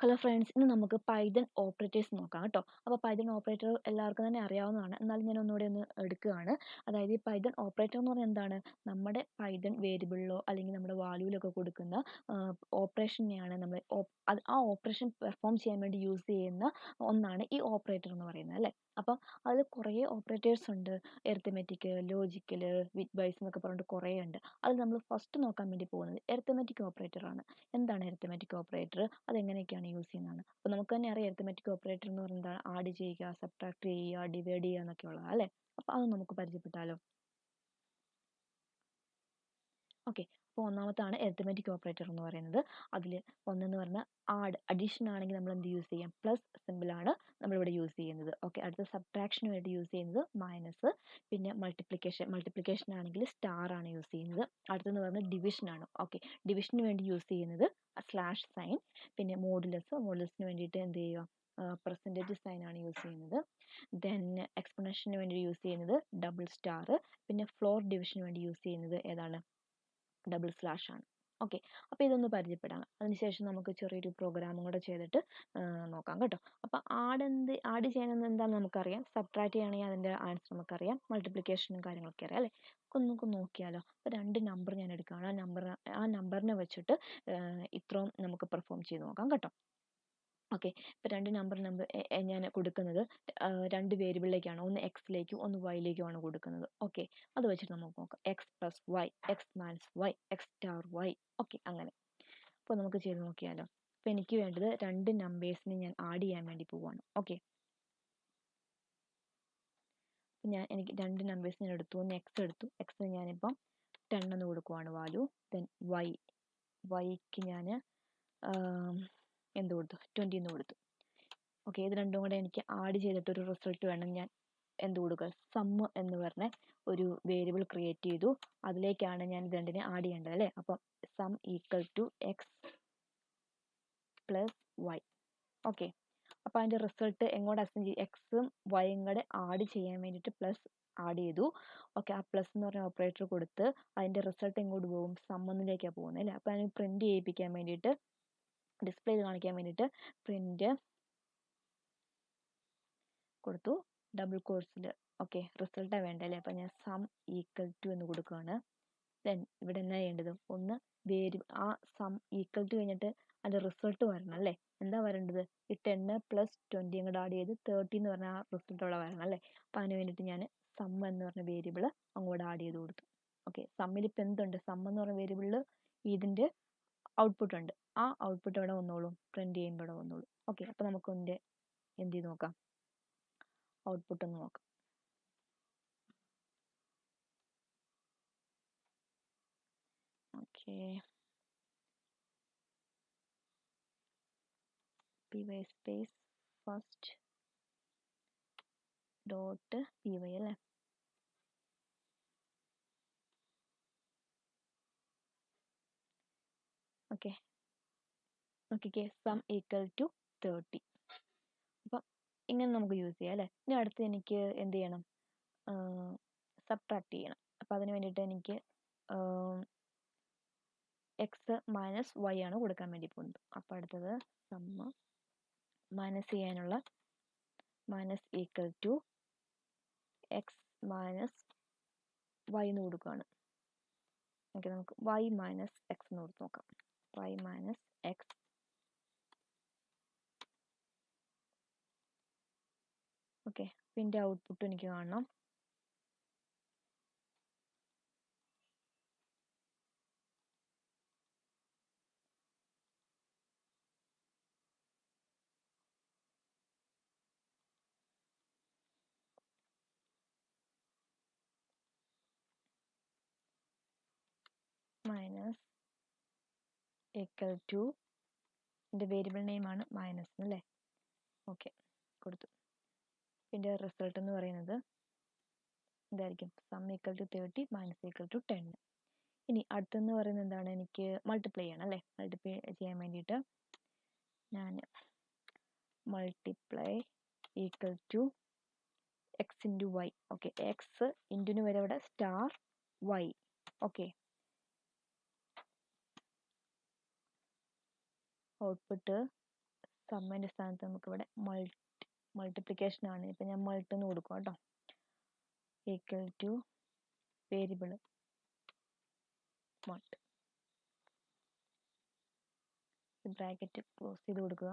Hello friends, ഇന്ന് നമുക്ക് Python operators നോക്കാം കേട്ടോ. അപ്പോൾ പൈതൺ ഓപ്പറേറ്റർ എല്ലാവർക്കും തന്നെ അറിയാവുന്നതാണ്, എന്നാലും ഞാൻ ഒന്നുകൂടി ഒന്ന് എടുക്കുകയാണ്. അതായത് ഈ പൈതൺ ഓപ്പറേറ്റർ എന്ന് പറഞ്ഞാൽ എന്താണ്? നമ്മുടെ പൈതൺ വേരിയബിളിലോ അല്ലെങ്കിൽ നമ്മുടെ വാല്യൂവിലൊക്കെ കൊടുക്കുന്ന ഓപ്പറേഷനെയാണ് നമ്മൾ ആ ഓപ്പറേഷൻ പെർഫോം ചെയ്യാൻ വേണ്ടി യൂസ് ചെയ്യുന്ന ഒന്നാണ് ഈ ഓപ്പറേറ്റർ എന്ന് പറയുന്നത്, അല്ലേ? അപ്പം അതിൽ കുറേ ഓപ്പറേറ്റേഴ്സ് ഉണ്ട്. എർത്തമെറ്റിക്, ലോജിക്കൽ, വിത്ത് ബൈസ് എന്നൊക്കെ പറഞ്ഞിട്ട് കുറേ ഉണ്ട്. അതിൽ നമ്മൾ ഫസ്റ്റ് നോക്കാൻ വേണ്ടി പോകുന്നത് എർത്തമെറ്റിക് ഓപ്പറേറ്റർ ആണ്. എന്താണ് എർത്തമെറ്റിക് ഓപ്പറേറ്റർ, അതെങ്ങനെയൊക്കെയാണ് യൂസ് ചെയ്യുന്നതാണ്? അപ്പോൾ നമുക്ക് തന്നെ അറിയാം, എർത്തമെറ്റിക് ഓപ്പറേറ്റർ എന്ന് പറയുന്നത് ആഡ് ചെയ്യുക, സബ്ട്രാക്ട് ചെയ്യുക, ഡിവൈഡ് ചെയ്യുക എന്നൊക്കെ ഉള്ളതാണ്, അല്ലേ? അപ്പോൾ അത് നമുക്ക് പരിചയപ്പെട്ടാലോ? ഓക്കെ, അപ്പോൾ ഒന്നാമത്താണ് എർത്തമെറ്റിക് ഓപ്പറേറ്റർ എന്ന് പറയുന്നത്. അതിൽ ഒന്നെന്ന് പറഞ്ഞാൽ അഡീഷൻ ആണെങ്കിൽ നമ്മൾ എന്ത് യൂസ് ചെയ്യാം? പ്ലസ് സിമ്പിളാണ് നമ്മളിവിടെ യൂസ് ചെയ്യുന്നത്. ഓക്കെ, അടുത്ത സബ്ട്രാക്ഷന് വേണ്ടി യൂസ് ചെയ്യുന്നത് മൈനസ്. പിന്നെ മൾട്ടിപ്ലിക്കേഷൻ ആണെങ്കിൽ സ്റ്റാർ ആണ് യൂസ് ചെയ്യുന്നത്. അടുത്തെന്ന് പറഞ്ഞാൽ ഡിവിഷൻ ആണ്. ഓക്കെ, ഡിവിഷന് വേണ്ടി യൂസ് ചെയ്യുന്നത് സ്ലാഷ് സൈൻ. പിന്നെ മോഡുലസിന് വേണ്ടിയിട്ട് എന്ത് ചെയ്യുക? പെർസെൻറ്റേജ് സൈൻ ആണ് യൂസ് ചെയ്യുന്നത്. ദെൻ എക്സ്പൊണൻഷ്യന് വേണ്ടി യൂസ് ചെയ്യുന്നത് ഡബിൾ സ്റ്റാർ. പിന്നെ ഫ്ലോർ ഡിവിഷന് വേണ്ടി യൂസ് ചെയ്യുന്നത് ഏതാണ്? ഡബിൾ സ്ലാഷ് ആണ്. ഓക്കെ, അപ്പോൾ ഇതൊന്ന് പരിചയപ്പെടാം. അതിനുശേഷം നമുക്ക് ചെറിയൊരു പ്രോഗ്രാമും കൂടെ ചെയ്തിട്ട് നോക്കാം കേട്ടോ. അപ്പോൾ ആഡ് ചെയ്യാനെന്ന് എന്താണെന്ന് നമുക്കറിയാം. സബ്ട്രാക്ട് ചെയ്യുകയാണെങ്കിൽ അതിൻ്റെ ആൻസർ നമുക്കറിയാം. മൾട്ടിപ്ലിക്കേഷനും കാര്യങ്ങളൊക്കെ അറിയാം, അല്ലേ? നമുക്ക് നോക്കിയാലോ. അപ്പോൾ രണ്ട് നമ്പർ ഞാൻ എടുക്കുകയാണ്. ആ നമ്പറിനെ വെച്ചിട്ട് ഇത്രയും നമുക്ക് പെർഫോം ചെയ്ത് നോക്കാം കേട്ടോ. ഓക്കെ, ഇപ്പോൾ രണ്ട് നമ്പർ ഞാൻ കൊടുക്കുന്നത് രണ്ട് വേരിയബിളിലേക്കാണ്. ഒന്ന് എക്സിലേക്കും ഒന്ന് വൈയിലേക്കുമാണ് കൊടുക്കുന്നത്. ഓക്കെ, അത് വെച്ചിട്ട് നമുക്ക് നോക്കാം. X plus y, x minus y, x star Y. Okay, അങ്ങനെ. അപ്പോൾ നമുക്ക് ചെയ്ത് നോക്കിയാലോ. അപ്പോൾ എനിക്ക് വേണ്ടത് രണ്ട് നമ്പേഴ്സിനെ ഞാൻ ആഡ് ചെയ്യാൻ വേണ്ടി പോവുകയാണ്. ഓക്കെ, എനിക്ക് രണ്ട് നമ്പേഴ്സ് ഞാൻ എടുത്തു. ഒന്ന് എക്സ് എടുത്തു. എക്സിന് ഞാനിപ്പം 10 എന്ന് കൊടുക്കുവാണ് വാല്യൂ. ദെൻ വൈക്ക് ഞാൻ എന്ത് കൊടുത്തു? 20 എന്ന് കൊടുത്തു. ഓക്കെ, ഇത് രണ്ടും കൂടെ എനിക്ക് ആഡ് ചെയ്തിട്ടൊരു റിസൾട്ട് വേണം. ഞാൻ എന്ത് കൊടുക്കുക? സമ്മ് എന്ന് പറഞ്ഞ ഒരു വേരിയബിൾ ക്രിയേറ്റ് ചെയ്തു. അതിലേക്കാണ് ഞാൻ ഇത് രണ്ടിനെ ആഡ് ചെയ്യേണ്ടത്, അല്ലേ? അപ്പം sum equal to x plus y. Okay, അപ്പോൾ അതിൻ്റെ റിസൾട്ട് എങ്ങോട്ട് അസൈൻ ചെയ്യും? എക്സും വൈയും കൂടെ ആഡ് ചെയ്യാൻ വേണ്ടിയിട്ട് പ്ലസ് ആഡ് ചെയ്തു. ഓക്കെ, ആ പ്ലസ് എന്ന് പറഞ്ഞ ഓപ്പറേറ്റർ കൊടുത്ത് അതിൻ്റെ റിസൾട്ട് എങ്ങോട്ട് പോകും? സമ്മൊന്നിലേക്കാണ് പോകുന്നത്, അല്ലേ? അപ്പോൾ അതിന് പ്രിൻറ്റ് ചെയ്യിപ്പിക്കാൻ വേണ്ടിയിട്ട്, ഡിസ്പ്ലേ ചെയ്ത് കാണിക്കാൻ വേണ്ടിയിട്ട് പ്രിൻറ്റ് കൊടുത്തു, ഡബിൾ കോഴ്സിൽ. ഓക്കെ, റിസൾട്ടാണ് വേണ്ടത്, അല്ലേ? അപ്പം ഞാൻ സം ഈക്വൽ ടു എന്ന് കൊടുക്കുകയാണ്. ദെൻ ഇവിടെ എന്നാ ചെയ്യേണ്ടത്? ഒന്ന് ആ സം ഈക്വൽ ടു കഴിഞ്ഞിട്ട് അതിൻ്റെ റിസൾട്ട് വരണം, അല്ലേ? എന്താ വരേണ്ടത്? ഈ 10 പ്ലസ് 20 കൂടെ ആഡ് ചെയ്ത് 30 എന്ന് പറഞ്ഞാൽ ആ റിസൾട്ട് അവിടെ വരണം, അല്ലേ? അപ്പം അതിന് വേണ്ടിയിട്ട് ഞാൻ സം എന്ന് പറഞ്ഞ വേരിയബിൾ അങ്ങോട്ട് ആഡ് ചെയ്ത് കൊടുത്തു. ഓക്കെ, സമ്മിൽ ഇപ്പം എന്തുണ്ട്? സം എന്ന് പറഞ്ഞ വേരിയബിളിൽ ഇതിൻ്റെ ഔട്ട്പുട്ട് ഉണ്ട്. ആ ഔട്ട്പുട്ട് ഇവിടെ വന്നോളും, പ്രിൻറ്റ് ചെയ്യുമ്പോൾ ഇവിടെ വന്നോളും. ഓക്കെ, അപ്പോൾ നമുക്ക് എന്ത് ചെയ്ത് നോക്കാം? ഔട്ട്പുട്ട് ഒന്ന് നോക്കാം. Okay, py space first dot py, അല്ലേ? ഓക്കെ, നോക്കിക്കേ, സം ഈക്വൽ ടു 30. അപ്പം ഇങ്ങനെ നമുക്ക് യൂസ് ചെയ്യാം, അല്ലേ? ഇനി അടുത്ത് എനിക്ക് എന്ത് ചെയ്യണം? സബ്ട്രാക്ട് ചെയ്യണം. അപ്പം അതിന് വേണ്ടിയിട്ട് എനിക്ക് എക്സ് മൈനസ് വൈ ആണ് കൊടുക്കാൻ വേണ്ടി പോകുന്നത്. അപ്പം അടുത്തത് സമ്മ് മൈനസ് ചെയ്യാനുള്ള minus equal to x minus y എന്ന് കൊടുക്കുകയാണ്. ഓക്കെ, നമുക്ക് വൈ മൈനസ് എക്സ് എന്ന് കൊടുത്ത് നോക്കാം. Y minus x. ഓക്കെ, പിന്നെ ഔട്ട്പുട്ട് എനിക്ക് കാണണം. മൈനസ് ഈക്വൽ ടു, എൻ്റെ വേരിയബിൾ നെയിമാണ് മൈനസ്, അല്ലേ? ഓക്കെ, കൊടുത്തു. പിന്നെ റിസൾട്ട് എന്ന് പറയുന്നത് ഇതായിരിക്കും, sum equal to 30 minus equal to 10. ഇനി അടുത്തെന്ന് പറയുന്നത് എന്താണ്? എനിക്ക് മൾട്ടിപ്ലൈ ചെയ്യണം, അല്ലേ? മൾട്ടിപ്ലൈ ചെയ്യാൻ വേണ്ടിയിട്ട് ഞാൻ multiply equal to X into Y. Okay, X ഇൻറ്റുന് വരെ ഇവിടെ സ്റ്റാർ വൈ. ഓക്കെ, ഔട്ട്പുട്ട് സമ്മിൻ്റെ സ്ഥാനത്ത് നമുക്കിവിടെ മൾട്ടിപ്ലിക്കേഷൻ ആണ്. ഇപ്പം ഞാൻ മൾട്ട് എന്ന് കൊടുക്കും കേട്ടോ. Equal to variable mult, bracket close ചെയ്ത് കൊടുക്കുക.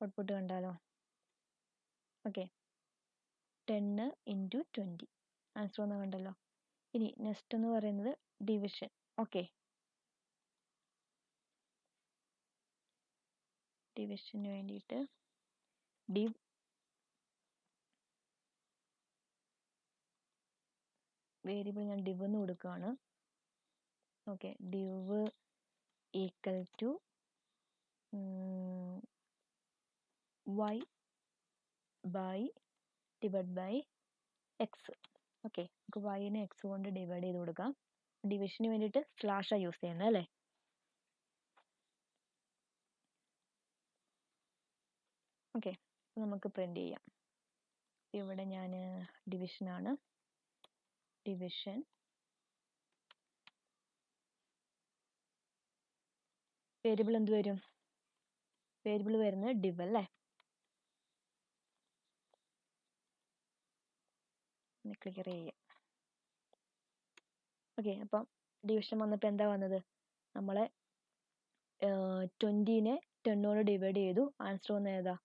ഔട്ട്പുട്ട് കണ്ടാലോ? ഓക്കെ, 10 ഇൻറ്റു 20 ആൻസർ ഒന്ന് കണ്ടല്ലോ. ഇനി നെക്സ്റ്റ് എന്ന് പറയുന്നത് ഡിവിഷൻ. ഓക്കെ, ഡിവിഷന് വേണ്ടിയിട്ട് div വേരിയബിൾ ഞാൻ div എന്ന് കൊടുക്കുകയാണ്. Okay, div equal to y by divide by x. Okay, നമുക്ക് y-നെ x കൊണ്ട് ഡിവൈഡ് ചെയ്ത് കൊടുക്കാം. ഡിവിഷന് വേണ്ടിയിട്ട് സ്ലാഷാണ് യൂസ് ചെയ്യുന്നത് അല്ലേ. ഓക്കെ, നമുക്ക് പ്രിന്റ് ചെയ്യാം. ഇവിടെ ഞാൻ ഡിവിഷനാണ്. ഡിവിഷൻ വേരിയബിൾ എന്ത് വരും? വേരിയബിൾ വരുന്നത് div അല്ലേ. ക്ലിയർ ചെയ്യാം. ഓക്കെ, അപ്പം ഡിവിഷൻ വന്നപ്പോൾ എന്താ വന്നത്? നമ്മളെ 20-നെ 10 കൊണ്ട് ഡിവൈഡ് ചെയ്തു. ആൻസർ വന്നത് ഏതാ?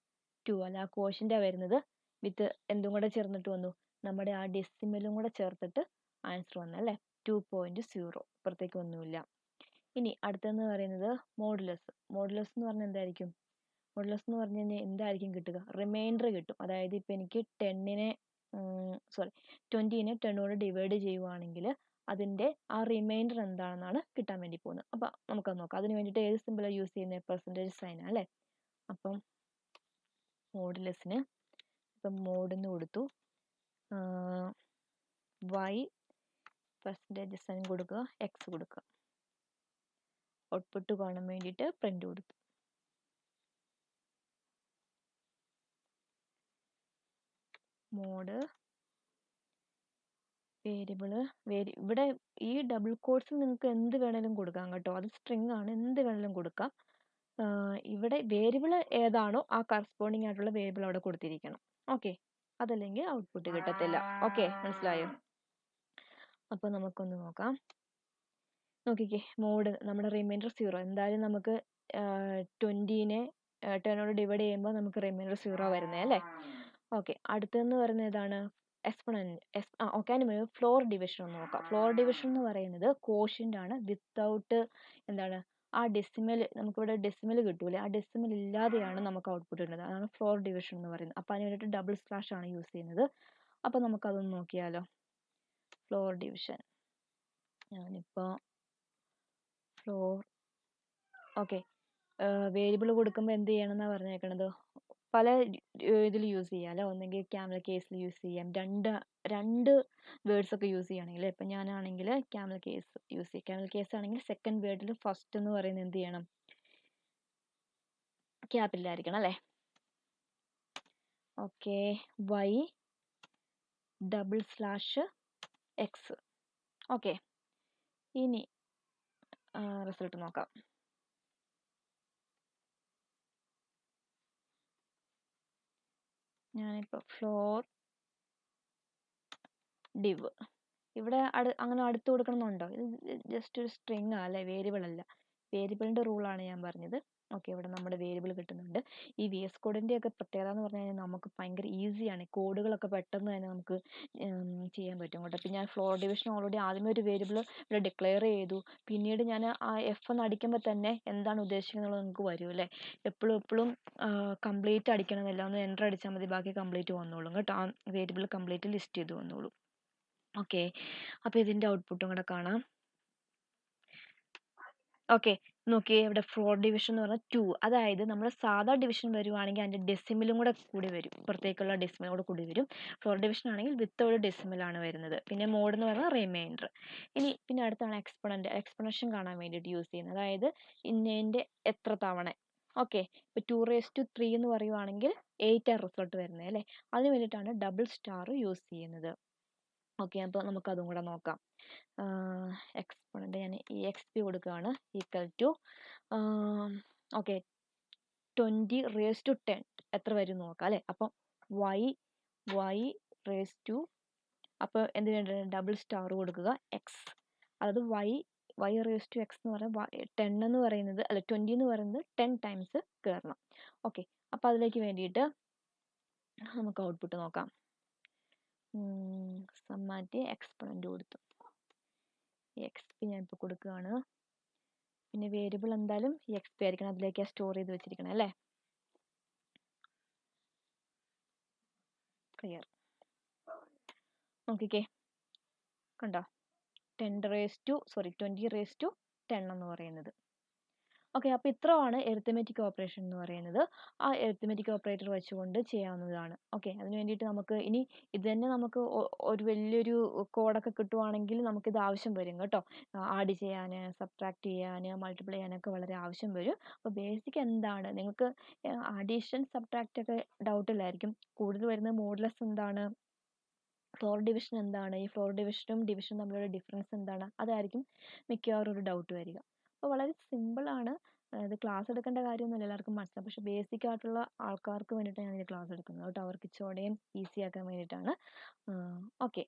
2 അല്ല, ആ കോഷ്യൻ്റാണ് വരുന്നത്. വിത്ത് എന്തും കൂടെ ചേർന്നിട്ട് വന്നു, നമ്മുടെ ആ ഡെസിമലും കൂടെ ചേർത്തിട്ട് ആൻസർ വന്നു അല്ലേ. 2.0, അപ്പുറത്തേക്ക് ഒന്നുമില്ല. ഇനി അടുത്തെന്ന് പറയുന്നത് മോഡുലസ്. മോഡുലസ് എന്ന് പറഞ്ഞാൽ എന്തായിരിക്കും? മോഡുലസ് എന്ന് പറഞ്ഞു കഴിഞ്ഞാൽ എന്തായിരിക്കും കിട്ടുക? റിമൈൻഡർ കിട്ടും. അതായത് ഇപ്പം എനിക്ക് 20-നെ 10 കൊണ്ട് ഡിവൈഡ് ചെയ്യുവാണെങ്കിൽ അതിൻ്റെ ആ റിമൈൻഡർ എന്താണെന്നാണ് കിട്ടാൻ വേണ്ടി പോകുന്നത്. അപ്പം നമുക്കത് നോക്കാം. അതിന് വേണ്ടിയിട്ട് ഏത് സിമ്പിളാണ് യൂസ് ചെയ്യുന്നത്? പെർസെൻറ്റേജ് സൈൻ അല്ലേ. അപ്പം മോഡുലസിന് ഇപ്പം മോഡെന്ന് കൊടുത്തു, y പെർസെൻറ്റേജ് സൈൻ കൊടുക്കുക, എക്സ് കൊടുക്കുക. ഔട്ട്പുട്ട് കാണാൻ വേണ്ടിയിട്ട് പ്രിന്റ് കൊടുത്തു. മോഡ് വേരിയബിള് ഇവിടെ ഈ ഡബിൾ കോഡ്സ് നിങ്ങൾക്ക് എന്ത് വേണേലും കൊടുക്കാം കേട്ടോ. അത് സ്ട്രിങ് ആണ്, എന്ത് വേണേലും കൊടുക്കാം. ഇവിടെ വേരിയബിൾ ഏതാണോ ആ കറസ്പോണ്ടിങ് ആയിട്ടുള്ള വേരിയബിൾ അവിടെ കൊടുത്തിരിക്കണം. ഓക്കെ, അതല്ലെങ്കിൽ ഔട്ട്പുട്ട് കിട്ടത്തില്ല. ഓക്കെ, മനസ്സിലായോ? അപ്പോൾ നമുക്കൊന്ന് നോക്കാം. നോക്കിക്കേ, മോഡ് നമ്മുടെ റിമൈൻഡർ 0. എന്തായാലും നമുക്ക് 20-നെ 10 കൊണ്ട് ഡിവൈഡ് ചെയ്യുമ്പോൾ നമുക്ക് റിമൈൻഡർ 0 വരുന്നത് അല്ലേ. ഓക്കെ, അടുത്തെന്ന് പറയുന്നത് ഏതാണ്? എക്സ്പൊണന്റ്. ഓക്കെ, അതിന് മുമ്പ് ഫ്ലോർ ഡിവിഷൻ ഒന്ന് നോക്കാം. ഫ്ലോർ ഡിവിഷൻ എന്ന് പറയുന്നത് കോഷ്യൻ്റ് ആണ്, വിത്തൗട്ട് എന്താണ് ആ ഡെസിമൽ. നമുക്കിവിടെ ഡെസിമൽ കിട്ടൂലേ, ആ ഡെസിമൽ ഇല്ലാതെയാണ് നമുക്ക് ഔട്ട്പുട്ട് കിട്ടുന്നത്. അതാണ് ഫ്ലോർ ഡിവിഷൻ എന്ന് പറയുന്നത്. അപ്പോൾ അതിന് വേണ്ടിയിട്ട് ഡബിൾ സ്ലാഷ് ആണ് യൂസ് ചെയ്യുന്നത്. അപ്പോൾ നമുക്കതൊന്ന് നോക്കിയാലോ. ഫ്ലോർ ഡിവിഷൻ ഞാനിപ്പോൾ ഫ്ലോർ ഓക്കെ, വേരിയബിൾ കൊടുക്കുമ്പോൾ എന്ത് ചെയ്യണമെന്നാണ് പറഞ്ഞേക്കണത്? പല ഇതിൽ യൂസ് ചെയ്യാമല്ലോ. ഒന്നെങ്കിൽ ക്യാമൽ കേസിൽ യൂസ് ചെയ്യാം, രണ്ട് വേർഡ്സ് ഒക്കെ യൂസ് ചെയ്യുകയാണെങ്കിൽ. ഇപ്പം ഞാനാണെങ്കിൽ ക്യാമൽ കേസ് യൂസ് ചെയ്യാം. ക്യാമൽ കേസ് ആണെങ്കിൽ സെക്കൻഡ് വേർഡിൽ ഫസ്റ്റ് എന്ന് പറയുന്നത് എന്ത് ചെയ്യണം? ക്യാപിറ്റലായിരിക്കണം അല്ലേ. Okay, y double slash X. Okay, ഇനി റിസൾട്ട് നോക്കാം. ഞാനിപ്പോൾ ഫ്ലോർ ഡിവ് ഇവിടെ അങ്ങനെ അടുത്ത് കൊടുക്കണമെന്നുണ്ടോ? ഇത് ജസ്റ്റ് ഒരു സ്ട്രിങ് അല്ലേ, വേരിയബിൾ അല്ല. വേരിയബിളിൻ്റെ റൂളാണ് ഞാൻ പറഞ്ഞത്. ഓക്കെ, ഇവിടെ നമ്മുടെ വേരിയബിൾ കിട്ടുന്നുണ്ട്. ഈ വി എസ് കോഡിൻ്റെ ഒക്കെ പ്രത്യേകത എന്ന് പറഞ്ഞു കഴിഞ്ഞാൽ നമുക്ക് ഭയങ്കര ഈസിയാണ്. കോഡുകളൊക്കെ പെട്ടെന്ന് തന്നെ നമുക്ക് ചെയ്യാൻ പറ്റും കേട്ടോ. അപ്പം ഞാൻ ഫ്ലോർ ഡിവിഷൻ ഓൾറെഡി ആദ്യമേ ഒരു വേരിയബിൾ ഇവിടെ ഡിക്ലെയർ ചെയ്തു. പിന്നീട് ഞാൻ ആ എഫ് എന്ന് അടിക്കുമ്പോൾ തന്നെ എന്താണ് ഉദ്ദേശിക്കുന്നത് നമുക്ക് വരും അല്ലേ. എപ്പോഴും കംപ്ലീറ്റ് അടിക്കണമെന്നില്ല, ഒന്ന് എൻ്റർ അടിച്ചാൽ മതി, ബാക്കി കംപ്ലീറ്റ് വന്നോളും കേട്ടോ. ആ വേരിയബിൾ കംപ്ലീറ്റ് ലിസ്റ്റ് ചെയ്ത് വന്നോളും. ഓക്കെ, അപ്പോൾ ഇതിൻ്റെ ഔട്ട്പുട്ടും കൂടെ കാണാം. ഓക്കെ, നോക്കിയേ, ഇവിടെ ഫ്ലോർ ഡിവിഷൻ എന്ന് പറഞ്ഞാൽ 2. അതായത് നമ്മൾ സാധാ ഡിവിഷൻ വരുവാണെങ്കിൽ അതിൻ്റെ ഡെസിമലും കൂടെ കൂടി വരും, പുറത്തേക്കുള്ള ഡെസിമലും കൂടെ കൂടി വരും. ഫ്ലോർ ഡിവിഷൻ ആണെങ്കിൽ വിത്തൗട്ട് ഡെസിമലാണ് വരുന്നത്. പിന്നെ മോഡ് എന്ന് പറഞ്ഞാൽ റിമൈൻഡർ. പിന്നെ അടുത്താണ് എക്സ്പൊണൻ്റ്. എക്സ്പൊണൻഷൻ കാണാൻ വേണ്ടിയിട്ട് യൂസ് ചെയ്യുന്നത്. അതായത് ഇന്നതിൻ്റെ എത്ര തവണ. ഓക്കെ, ഇപ്പോൾ 2⁻³ എന്ന് പറയുവാണെങ്കിൽ 8 ആണ് റിസൾട്ട് വരുന്നത് അല്ലേ. അതിന് വേണ്ടിയിട്ടാണ് ഡബിൾ സ്റ്റാർ യൂസ് ചെയ്യുന്നത്. ഓക്കെ, അപ്പോൾ നമുക്കതും കൂടെ നോക്കാം. എക്സ്പൊണൻ്റ് ഞാൻ ഈ എക്സ് പി കൊടുക്കുകയാണ്, equal to okay 20 raised to 10 എത്ര വരും നോക്കാം അല്ലേ. അപ്പം y raised to, അപ്പോൾ എന്ത് വേണ്ടത്, ഡബിൾ സ്റ്റാർ കൊടുക്കുക എക്സ്, അതായത് y raised to x എന്ന് പറയുമ്പോൾ 10 എന്ന് പറയുന്നത് അല്ല 20 എന്ന് പറയുന്നത് 10 ടൈംസ് കയറണം. ഓക്കെ, അപ്പോൾ അതിലേക്ക് വേണ്ടിയിട്ട് നമുക്ക് ഔട്ട്പുട്ട് നോക്കാം. സമ്മാറ്റി എക്സ്പൊണന്റ് കൊടുത്തു, എക്സ് ഞാൻ ഇപ്പോൾ കൊടുക്കുകയാണ്. പിന്നെ വേരിയബിൾ എന്തായാലും എക്സ് ആയിരിക്കണം, അതിലേക്ക് സ്റ്റോർ ചെയ്ത് വെച്ചിരിക്കണം അല്ലേ. ക്ലിയർ. നോക്കിക്കേ, കണ്ടോ 20 raised to 10 എന്ന് പറയുന്നത്. ഓക്കെ, അപ്പോൾ ഇത്രയാണ് എറിത്മെറ്റിക് ഓപ്പറേഷൻ എന്ന് പറയുന്നത്. ആ എറിത്മെറ്റിക് ഓപ്പറേറ്റർ വെച്ചുകൊണ്ട് ചെയ്യാവുന്നതാണ്. ഓക്കെ, അതിന് വേണ്ടിയിട്ട് നമുക്ക് ഇനി ഇത് തന്നെ നമുക്ക് ഒരു വലിയൊരു കോഡൊക്കെ കിട്ടുവാണെങ്കിൽ നമുക്കിത് ആവശ്യം വരും കേട്ടോ. ആഡ് ചെയ്യാൻ, സബ്ട്രാക്ട് ചെയ്യാൻ, മൾട്ടിപ്ലൈ ചെയ്യാനൊക്കെ വളരെ ആവശ്യം വരും. അപ്പോൾ ബേസിക് എന്താണ്, നിങ്ങൾക്ക് അഡീഷൻ സബ്ട്രാക്റ്റ് ഒക്കെ ഡൗട്ടില്ലായിരിക്കും. കൂടുതൽ വരുന്നത് മോഡുലസ് എന്താണ്, ഫ്ലോർ ഡിവിഷൻ എന്താണ്, ഈ ഫ്ലോർ ഡിവിഷനും ഡിവിഷനും തമ്മിലുള്ള ഡിഫറൻസ് എന്താണ്, അതായിരിക്കും മിക്കവാറും ഒരു ഡൗട്ട് വരിക. അപ്പോൾ വളരെ സിമ്പിളാണ്. ഇത് ക്ലാസ് എടുക്കേണ്ട കാര്യമൊന്നുമില്ല, എല്ലാവർക്കും മനസ്സിലാവും. പക്ഷേ ബേസിക് ആയിട്ടുള്ള ആൾക്കാർക്ക് വേണ്ടിയിട്ടാണ് ഞാൻ ഈ ക്ലാസ് എടുക്കുന്നത് കേട്ടോ, അവർക്ക് ഇച്ചോടെയും ഈസി ആക്കാൻ വേണ്ടിയിട്ടാണ്. ഓക്കെ.